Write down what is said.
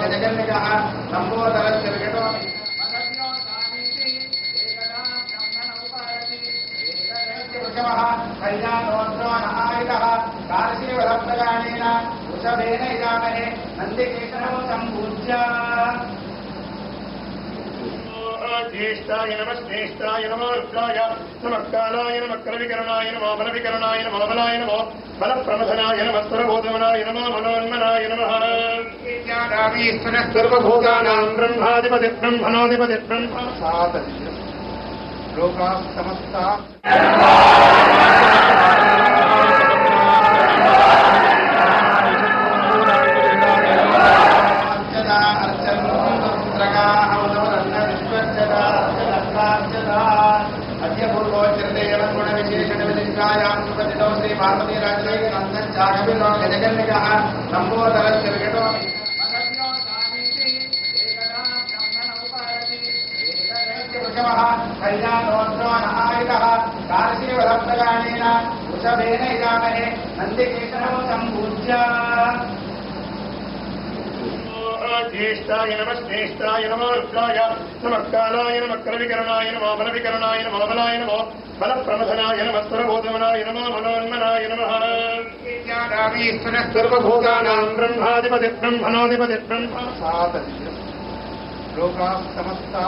गजगन्निकः लम्बोदरस्य विकटो कल्याणोत्सवनहारितः कारशीवलब्धगानेन वृषभेन इदामहे नन्दिकेतनौ सम्पूज्य ज्येष्ठाय नमः श्रेष्ठाय नमो रुद्राय नमः कालाय नमः करविकरणाय नमो बलविकरणाय नमो बलाय नमो बलप्रमथनाय नमः स्वरबोधमनाय नमो मनोन्मनाय नमः सर्वभूतानां ब्रह्माधिपति ब्रह्मणोऽधिपति ब्रह्म लोकाः समस्ता श्री पार्वती राज्य गजगन्निकः लम्बोदरस्य विकटो कल्याणोत्सवनहारितः कारशीवलब्धगानेन वृषभेन इदामहे नन्दिकेतनौ सम्पूज्य ज्येष्ठाय नमः श्रेष्ठाय नमो रुद्राय नमः कालाय नमः करविकरणाय नमो बलविकरणाय नमो बलाय नमो बलप्रमथनाय नमः स्वरबोधमनाय नमो मनोन्मनाय नमः सर्वभूतानां ब्रह्माधिपति ब्रह्मणोऽधिपति ब्रह्म लोकाः समस्ता